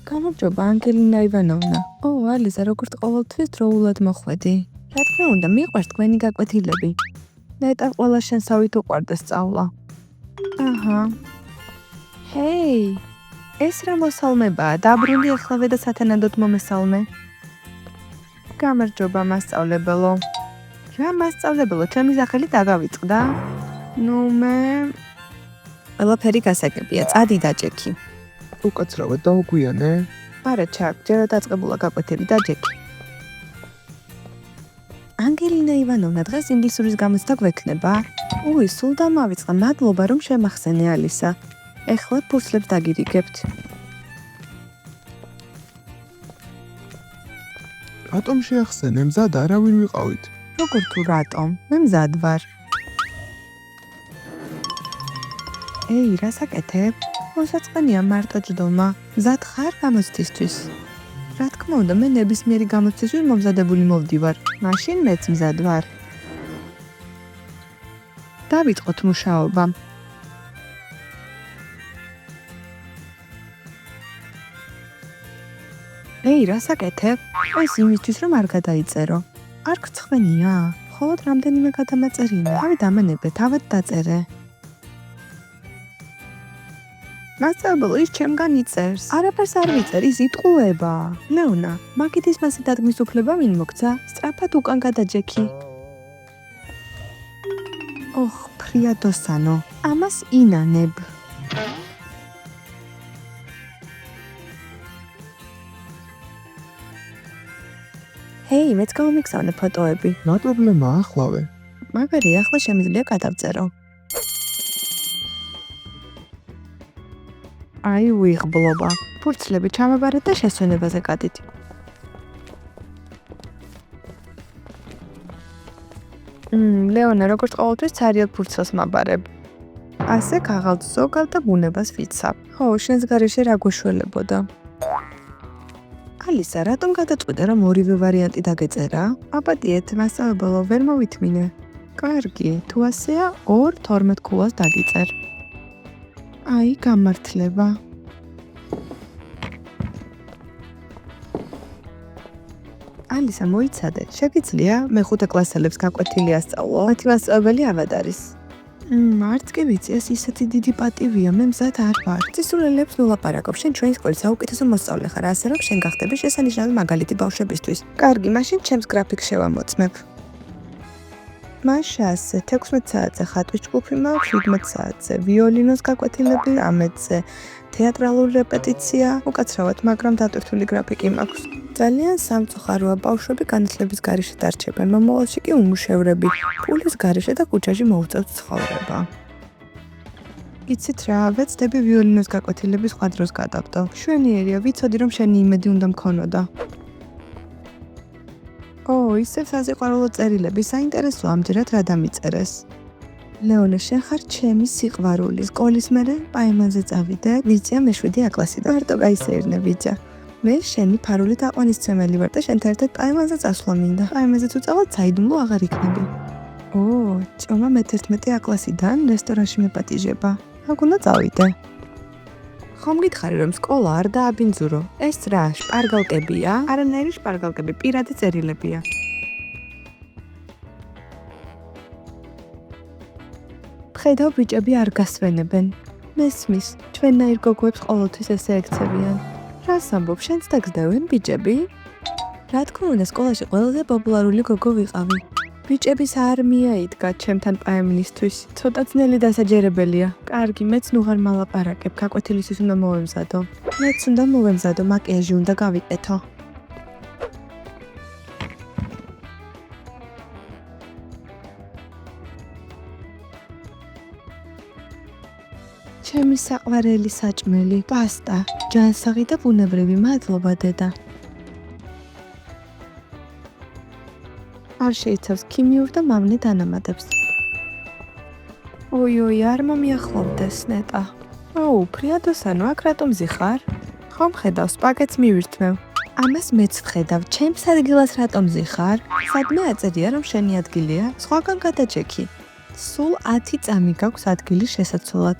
გამარჯობა, ანგელინა ივანოვნა. ალიზა, როგორც ყოველთვის დროულად მოხვედი. რა თქმა უნდა, მიყვარს თქვენი გაკვეთილები. ნეტარ ყველა შენსავით უყვარდა სწავლა. აჰა. ჰეი, ეს რა მოსალმებაა? დაბრუნდი ახლავე და სათანადოდ მომესალმე. გამარჯობა, მასწავლებელო. რა მასწავლებელო, ჩემი სახელი დაგავიწყდა? ნუ მე ყველაფერი გასაგებია, წადი დაჭექი. უკაცრავად დაუგვიანე? არა, ჩაკ, ჯერა დაწყებულა გაკვეთილი დაჭექი. ანგელინა ივანოვნა, დღეს ინგლისურის გამოცდა გვექნება? სულ დამავიწყდა, მადლობა რომ შემახსენე ალისა. ეხლა ფურცლებს დაგირიგებთ. რატომ შეახსენე? მზად არავინ ვიყავით. როგორ თუ რატომ? მე მზად ვარ. ეი, რა საკეთებ? მოსაწყენია მარტო ჯდომა. მზად ხარ გამოცდისთვის? რა თქმა უნდა, მე ნებისმიერი გამოცდისთვის მომზადებული მოვდივარ. მაშინ მეც მზად ვარ. დავიწყოთ მუშაობა. ეი, რა საკეთებ? ეს იმისთვის რომ არ გადაიწერო. არ გცხვენია? მხოლოდ რამდენიმე გადამაწერია. თავი დამანებე, თავად დაწერე. მასწავლებელი ის ჩემგან იწერს. არაფერს არ ვიწერ, ის იტყუება. ლეონა, მაგით ის მასე დადგმის უფლება ვინ მოგცა? სწრაფად უკან გადაჯექი. ფრიადოსანო, ამას ინანებ. ჰეი, მეც გამომიგზავნე ფოტოები. რა პრობლემაა ახლავე? მაგარი, ახლა შემიძლია გადავწერო. აი, ვიღბლობა. ფურცლები ჩამაბარეთ და შესვენებაზე გადით. ლეონა, როგორც ყოველთვის ცარიელ ფურცელს მაბარებ. ასე ქაღალდს ზოგავ და ბუნებას ვიცავ. შენს გარეშე რა გვეშველებოდა? ალისა, რატომ გადაწყვიტე რომ ორივე ვარიანტი დაგეწერა? აპატიეთ, მასწავლებელო, ვერ მოვითმინე. კარგი, თუ ასეა, 2-12 ქულას დაგიწერ. აი, გამართლება. ალისა, მოიცადე, შეგიძლია მეხუთე კლასელებს გაკვეთილი ასწავლო? მათი მასწავლებელი ავად არის. არც კი ვიცი, ეს ისეთი დიდი პატივია, მე მზად არ ვარ. წისულელებს ვილაპარაკობ, შენ ჩვენი სკოლის საუკეთესო მოსწავლე ხარ, ასე რომ შენ გახდები შესანიშნავი მაგალითი ბავშვებისთვის. კარგი, მაშინ ჩემს გრაფიკს შევამოწმებ. მაშა ასე, 16 საათზე ხატვის ჯგუფი მაქვს, 17 საათზე ვიოლინოს გაკვეთილები, 13-ზე თეატრალური რეპეტიცია, უკაცრავად, მაგრამ დატვირთული გრაფიკი მაქვს. ძალიან სამწუხაროა, ბავშვები განათლების გარეშე დარჩებენ, მომავალში კი უმუშევრები, ფულის გარეშე და ქუჩაში მოუწევთ ცხოვრება. იცით რა, ვეცდები ვიოლინოს გაკვეთილების სხვა დროს გადავდო. შვენიერია, ვიცოდი რომ შენი იმედი უნდა მქონოდა. ისევ საზიყვარულო წერილები, საინტერესოა ამჯერად რა დამიწერეს. ლეონა, შენ ხარ ჩემი სიყვარული. სკოლის მერე პაემანზე წავიდე, ვიცია მე-7 კლასი და მარტო გაისეირნე ვიჯა. მე შენი ფარული თაყვანისმცემელი ვარ და შენთან ერთად პაემანზე წასვლა მინდა. პაემანზე თუ წავალ, საიდუმლო აღარ იქნები. ჭომა მე-11 კლასიდან რესტორანში მეპატიჟება. აქ უნდა წავიდე. ხომ გითხარი რომ სკოლა არ დააბინძურო? ეს რა, შპარგალკებია? არანაირი შპარგალკები, პირადი წერილებია. ხედავ, ბიჭები არ გასვენებენ. მესმის, ჩვენნაირ გოგოებს ყოველთვის ესე ექცევიან. რას ამბობ, შენც დაგსდევენ ბიჭები? რა თქმა უნდა, სკოლაში ყველაზე პოპულარული გოგო ვიყავი. ბიჭების არმია იდგა ჩემთან პაემნისთვის. ცოტა ძნელი დასაჯერებელია. კარგი, მეც ნუ ღარ მალაპარაკებ, გაკვეთილისთვის უნდა მოვემზადო. მეც უნდა მოვემზადო, მაკიაჟი უნდა გავიკეთო. ჩემი საყვარელი საჭმელი, პასტა, ჯანსაღი და ბუნებრივი, მადლობა დედა. არ შეიცავს ქიმიურ და მავნე დანამატებს. არ მომიახლოვდეს, ნეტა. ფრიადოსანო, აქ რატომ ზიხარ? ხომ ხედავ, სპაგეთს მივირთმევ. ამას მეც ვხედავ, ჩემს ადგილას რატომ ზიხარ? სადმე აწერია, რომ შენი ადგილია? სხვაგან გადაჭექი. სულ 10 წამი გაქვს ადგილის შესაცვლად.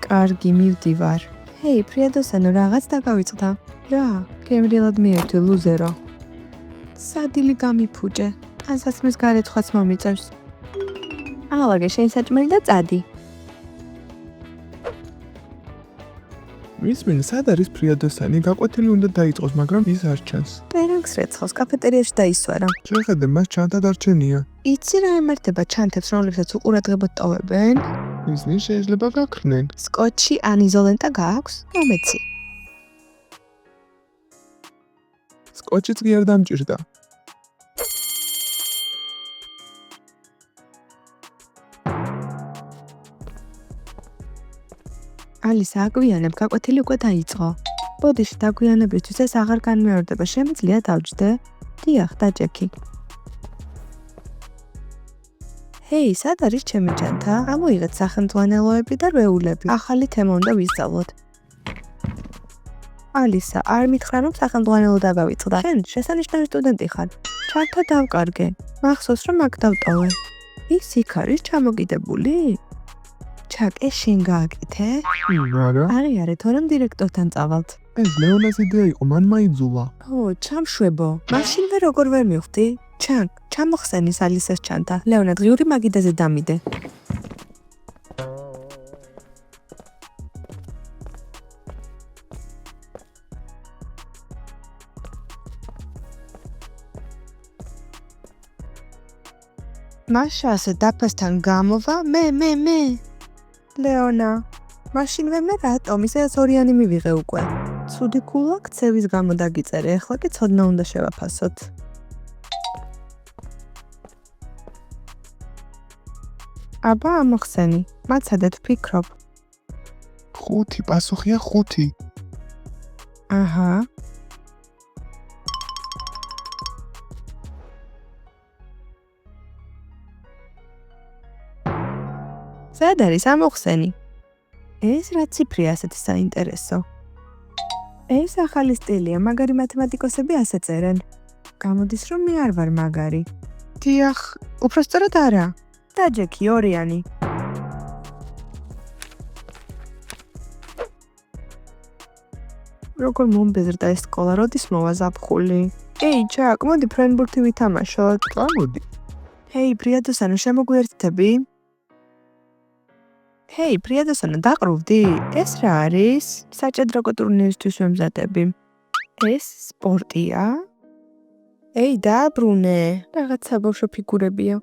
კარგი, მივდივარ. ჰეი, ფრიადოსანო, რაღაც დაგავიწყდა. რა, გემრიელად მიერთვი, ლუზერო. სადილი გამიფუჭე. ტანსაცმლის გარეთხაც მომიწევს. აღალაგე შენი საჭმელი და წადი. მისმენ სად არის ფრიადოსანი? გაკვეთილი უნდა დაიწყოს, მაგრამ ის არ ჩანს. პერანგს რეცხავს კაფეტერიაში დაისვარა. შეხედე, მას ჩანთა დარჩენია. იცი რა ემართება ჩანთებს, რომლებსაც უყურადღებოდ ტოვებენ? ისინი შეიძლება გაქრნენ. სკოტჩი ან იზოლენტა გააქვს? მომეცი. სკოტჩიც კი არ დამჭირდა. ალისა აგვიანებ, გაკვეთილი უკვე დაიწყო. ბოდიში დაგვიანებისთვის ეს აღარ განმეორდება, შემიძლია დავჯდე? დიახ, დაჭექი. ჰეი, სად არის ჩემი ჩანთა? ამოიღეთ სახელმძღვანელოები და რვეულები. ახალი თემა უნდა ვისწავლოთ. ალისა, არ მითხრა რომ სახელმძღვანელო დაგავიწყდა. შენ შესანიშნავი სტუდენტი ხარ. ჩანთა დავკარგე. მახსოვს რომ აქ დავტოვე. ის იქ არის ჩამოკიდებული? ჩაკე შენ გააკეთე? არა. აღიარე თორემ დირექტორთან წავალთ. ეს ლეონას იდეა იყო, მან მაიძულა. ო, ჩამშვებო. მაშინვე როგორ ვერ მივხვდი? ჩანკ, ჩამოხსენის ალისას ჩანთა. ლეონა დღიური მაგიდაზე დამიდე. მაშა ასე დაფასთან გამოვა, მე. ლეონა, მაშინვე მე რატომ ისე ზორიანი მივიღე უკვე. ცუდი ქულა ქცევის გამო დაგიწერე, ახლა კი ცოდნა უნდა შევაფასოთ. აბა ამოხსენი, მაცადეთ ვფიქრობ. 5, პასუხია 5. აჰა. სად არის ამოხსენი? ეს რა ციფრია ასეთი საინტერესო? ეს ახალი სტილია, მაგარი მათემატიკოსები ასე წერენ. გამოდის რომ მე არ ვარ მაგარი. დიახ, უпроსწორად არა. დაჯექი ორიანი. როგორ მომბეზრდა ეს სკოლა, როდის მოვა ზაფხული? ეი, ჩაკ, მოდი ფრენბურთი ვითამაშოთ. გამოდი. ჰეი, ფრიადოსანო, შემოგვიერთდები? ჰეი, ფრიადოსანო, დაყრუვდი? ეს რა არის? საჭადრაკო ტურნირისთვის ვემზადები. ეს სპორტია? ეი, დააბრუნე. რაღაც საბავშვო ფიგურებია.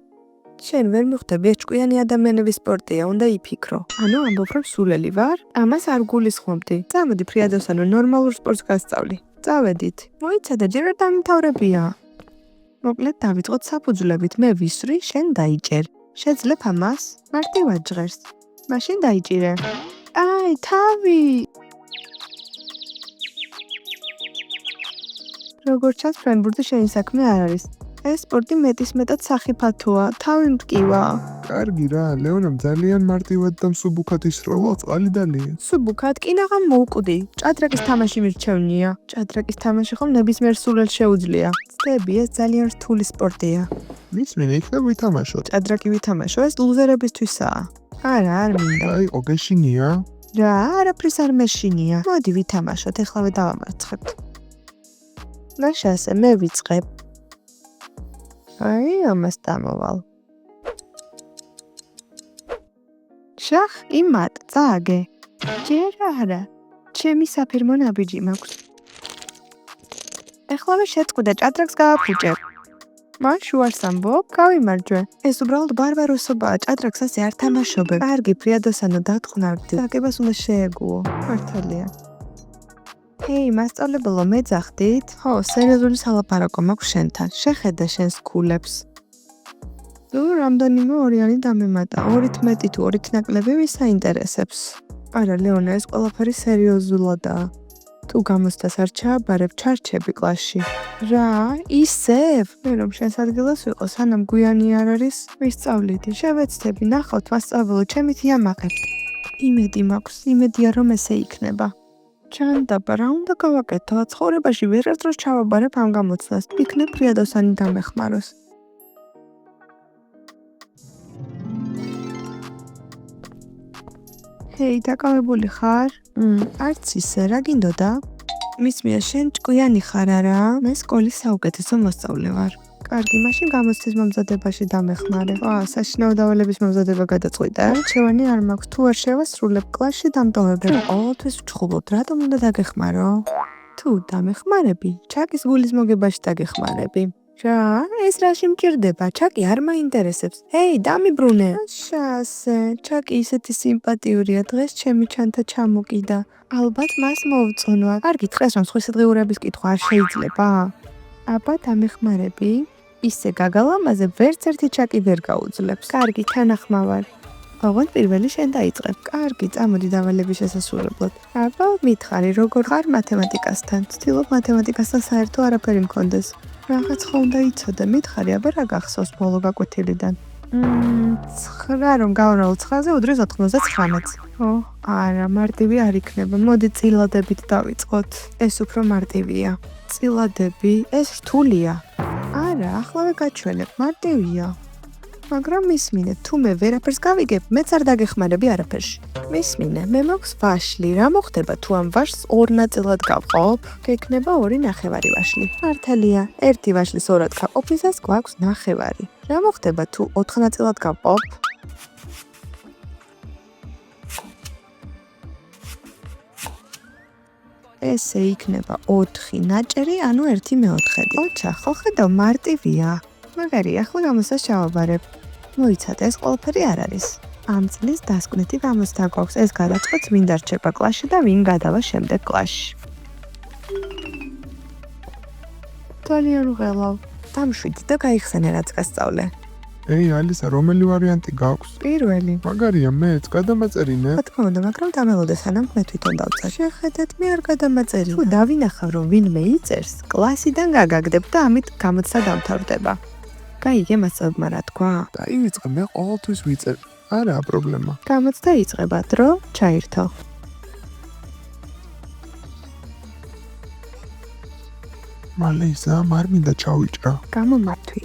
შენ ვერ მიხვდები, ეს ჭკვიანი ადამიანების სპორტია, უნდა იფიქრო. ანუ ამბობ, რომ სულელი ვარ? ამას არ გულისხმობდი. წამოდი, ფრიადოსანო, ნორმალურ სპორტს გასწავლი. წავედით. მოიცადე, ჯერ არ დამთავრებია. მოკლედ დავიწყოთ საფუძვლებით, მე ვისვრი, შენ დაიჭერ. შეძლებ ამას? მარტივად ჟღერს. მაშინ დაიჭირე. აი, თავი. როგორც ჩანს, ფრენბურთი შენი საქმე არ არის. ეს სპორტი მეტისმეტად სახიფათოა, თავი მტკივა. კარგი რა, ლეონამ ძალიან მარტივად და მსუბუქად ისროლა წყალი დალია. სუბუქად კი ნაღამ მოუკვდი. ჭადრაკის თამაში მირჩევნია. ჭადრაკის თამაში ხომ ნებისმიერ სულელს შეუძლია. ცდები, ეს ძალიან რთული სპორტია. მისმენ იქნებ ვითამაშოთ. ჭადრაკი ვითამაშო, ეს ლუზერებისთვისაა. არა, არ მინდა. აი, ოგეშინია. რა, არაფრის არ მეშინია. მოდი ვითამაშოთ, ეხლავე დავამარცხებთ. მაშა ასე მე ვიწყებ. აი, ამას დამოვალ. შახ, იმატ, წააგე. ჯერ არა. ჩემი საფირმო ნაბიჯი მაქვს. ეხლავე შეწყვიტე, ჭადრაკს გააფუჭებ. მან შუას ამბობ, გავიმარჯვე. ეს უბრალოდ ბარბაროსობაა, ჭადრაკს ასე არ თამაშობენ. კარგი, ფრიადოსანო, დათყნავდი. დაგებას უნდა შეეგუო. მართალია. ჰეი, მასწავლებელო, მეძახდით? ხო, სერიოზული სალაპარაკო მაქვს შენთან. შეხედე შენს ქულებს. თუ რამდენიმე ორიანი დამემატა, 2-ით მეტი თუ 2-ით ნაკლები ვის აინტერესებს? არა, ლეონა, ეს ყველაფერი სერიოზულადაა. თუ გამოცდას არ ჩააბარებ, ჩარჩები კლასში. რა, ისევ? მე რომ შენს ადგილას ვიყო, სანამ გვიანი არ არის, ვისწავლიდი, შევეცდები, ნახავთ, მასწავლებლო, ჩემით იამაყებთ. იმედი მაქვს, იმედია რომ ესე იქნება. ჩანდაბა, რა უნდა გავაკეთო? ცხოვრებაში ვერასდროს ჩავაბარებ ამ გამოცდას. იქნებ ფრიადოსანი დამეხმაროს. ჰეი, დაკავებული ხარ? არც ისე, რა გინდოდა? მისმია, შენ ჭკვიანი ხარ არა? მე სკოლის საუკეთესო მოსწავლე ვარ. კარგი, მაშინ გამოცდის მომზადებაში დამეხმარე. საშინაო დავალების მომზადება გადაწყვიტე. არჩევანი არ მაქვს. თუ არ შევასრულებ, კლასში დამტოვებენ. ყოველთვის ვჩხუბობთ, რატომ უნდა დაგეხმარო? თუ დამეხმარები, ჩაკის გულის მოგებაში დაგეხმარები. რა, ეს რაში მჭირდება? ჩაკი არ მაინტერესებს. ჰეი, დამიბრუნე. ასე, ჩაკი ისეთი სიმპათიურია, დღეს ჩემი ჩანთა ჩამოკიდა. ალბათ მას მოვწონვა. არ გითხრას, რომ სხვისი დღიურების კითხვა არ შეიძლება? აბა, დამეხმარები. ისე გაგალამაზე ვერც ერთი ჩაკი ვერ გაუძლებს. კარგი, თანახმავარ. ოღონდ პირველი შენ დაიწყებ. კარგი, წამოდი დავალების შესასრულებლად. აბა, მითხარი, როგორ ხარ მათემატიკასთან? ვცდილობ მათემატიკასთან საერთო არაფერი მქონდეს. რაღაც ხო უნდა იცოდე, მითხარი, აბა რა გახსოვს ბოლო გაკვეთილიდან? 9 რომ გავრავალ 9-ზე უდრის 99-ს. არა, მარტივი არ იქნება. მოდი წილადებით დავიწყოთ. ეს უფრო მარტივია. წილადები, ეს რთულია. არა, ახლავე გაჩვენებ, მარტივია. მაგრამ მისმინე, თუ მე ვერაფერს გავიგებ, მეც არ დაგეხმარები არაფერში. მისმინე, მე მაქვს ვაშლი, რა მოხდება თუ ამ ვაშლს ორ ნაწილად გავყოფ? გექნება 2 ნახევარი ვაშლი. მართალია, ერთი ვაშლის 2-ად გაყოფისას გვაქვს ნახევარი. რა მოხდება თუ 4 ნაწილად გავყოფ? ესე იქნება 4 ნაჭერი, ანუ 1/4. ოჩა, ხო ხედავ, მარტივია. მაგარი, ახლა გამოსას ჩავაბარებ. მოიცადე, ეს ყველაფერი არ არის. ამ წლის დასკვნითი გამოცდა გვაქვს. ეს გადაწყვეტს, ვინ დარჩება კლასში და ვინ გადავა შემდეგ კლასში. ძალიან უღელავ. დამშვიდი და გაიხსენე, რაც გასწავლე. ეი, ალისა, რომელი ვარიანტი გაქვს? პირველი. მაგარია, მეც გადამაწერინე. რა თქმა უნდა, მაგრამ დამელოდე სანამ მე თვითონ დავწერ. შეხედეთ, მე არ გადამაწერინა. თუ დავინახავ, რომ ვინმე იწერს, კლასიდან გაგაგდებ და ამით გამოცდა დამთავრდება. გაიგე მასწავლებმა რა თქვა? დაივიწყე, მე ყოველთვის ვიწერ. არაა პრობლემა. გამოცდა იწყება, დრო ჩაირთო. მალე ისა, არ მინდა ჩავიჭრა. გამომართვი.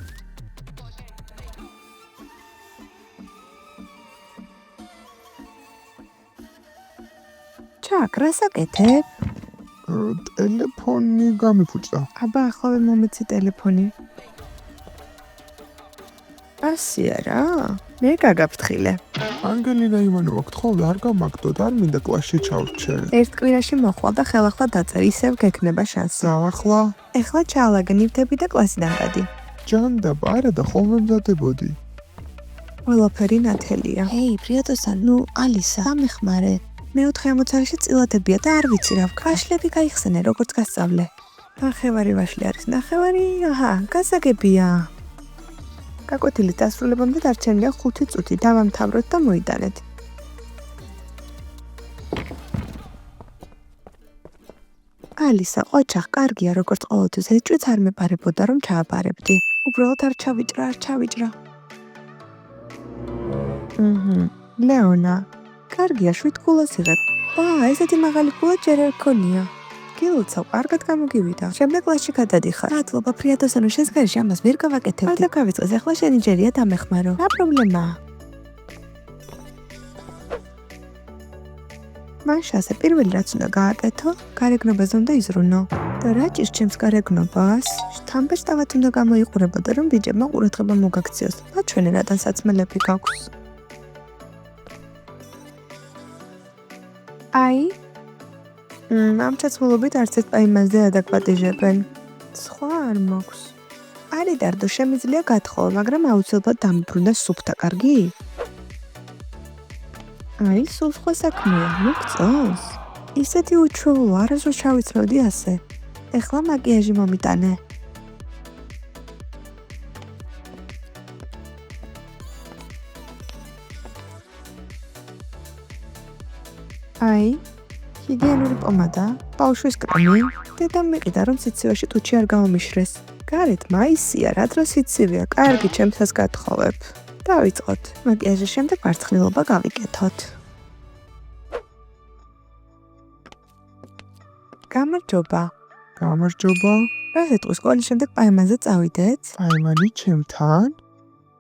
ჩაკ, რას აკეთებ? ტელეფონი გამიფუჭდა. აბა, ახლავე მომეცი ტელეფონი. ასია რა? მე გაგაფრთხილე. ანგელინა ივანოვა, გთხოვდა, არ გამაგდოთ, არ მინდა კლასში ჩავრჩე. ერთ კვირაში მოხვალ და ხელახლა დაწერ, ისევ გექნება შანსი. გავახლა? ეხლა ჩაალაგნივდები და კლასიდან გადი. ჯანდაბ, არა და ხოლმე მზადებოდი. ყველაფერი ნათელია. ჰეი, პრიატოსან, ნუ ალისა, დამეხმარე. მე-4 ამოცარში წილადებია და არ ვიცი რა ვქნა. ვაშლები გაიხსენე, როგორც გასწავლე. ნახევარი ვაშლი არის, ნახევარი, აჰა, გასაგებია. გაკვეთილის დასრულებამდე დარჩენილია 5 წუთი, დავამთავროთ და მოიტანეთ. ალისა, ოჩახ, კარგია, როგორც ყოველთვის, ეს ჭვიც არ მეპარებოდა, რომ ჩააბარებდი. უბრალოდ არ ჩავიჭრა. ლეონა, კარგია, 7 გულას იღებ. ესეთი მაღალი გულა ჯერ არ ქონია. გილოცავ, კარგად გამოგივიდა. შემდეგ კლასში გადადიხარ. მადლობა, პრიატოსანო, შესგარში ამას ვერ გავაკეთებდი. და გავიწყეს, ახლა შენი ჯერია დამეხმარო. რა პრობლემაა? მაშასე, პირველი რაც უნდა გააკეთო, გარეგნობაზე უნდა იზრუნო. და რა ჭირს ჩემს გარეგნობას? შთამბეჭდავად უნდა გამოიყურებოდა, რომ ბიჭებმა ყურადღება მოგაქციოს. მაჩვენე, რატან საწმელები გაქვს. აი, ამ ჩაცმულობით არც ერთ პაიმანზე ადაგვატიჟებენ. სხვა არ მოქვს. არი დარდო, შემიძლია გათხოვო, მაგრამ აუცილებლად დამიბრუნდა სუფთა, კარგი? აი, სულ სხვა საქმეა, მოგწონს? ისეთი უჩვეულო, არასდროს ჩავიცმევდი ასე. ეხლა მაკიაჟი მომიტანე. აი, ჰიგიენური პომადა, ბავშვის კრემი, დედამ მიყიდა, რომ სიცივეში ტუჩი არ გამომიშრეს. გარეთ მაისია, რა დროს სიცივეა, კარგი, ჩემთას გათხოვებ. დავიწყოთ, მაკიაჟის შემდეგ მარცხნილობა გავიკეთოთ. გამარჯობა. გამარჯობა. რა ეტყვის, სკოლის შემდეგ პაიმანზე წავიდეთ? პაიმანი ჩემთან?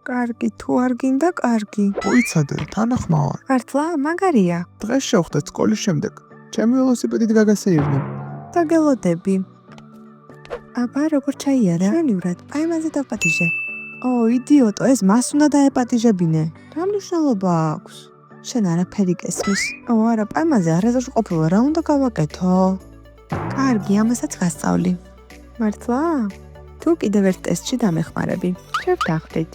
კარგი, თუ არ გინდა, კარგი. მოიცადე, თანახმავარ. მართლა, მაგარია. დღეს შევხვდეთ სკოლის შემდეგ. ჩემი ველოსიპედით გაგასეირნე. დაგელოდები. აბა, როგორ ჩაიარა? შენივრად, აი მაზე დავპატიჟე. ო, იდიოტო, ეს მას უნდა დაეპატიჟებინე. რა მნიშვნელობა აქვს? შენ არაფერი გესმის. ო, არა, პაიმაზე არასდროს ყოფილა, რა უნდა გავაკეთო? კარგი, ამასაც გასწავლი. მართლა? თუ კიდევ ერთ ტესტში დამეხმარები. შევთანხმდით.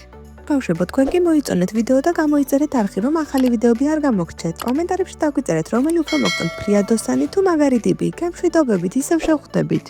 ბავშვებო, თქვენ კი მოიწონეთ ვიდეო და გამოიწერეთ არხი, რომ ახალი ვიდეოები არ გამოგრჩეთ. კომენტარებში დაგვიწერეთ, რომელი უფრო მოგწონთ, ფრიადოსანი თუ მაგარი ტიპი. გემშვიდობებით, ისევ შევხვდებით.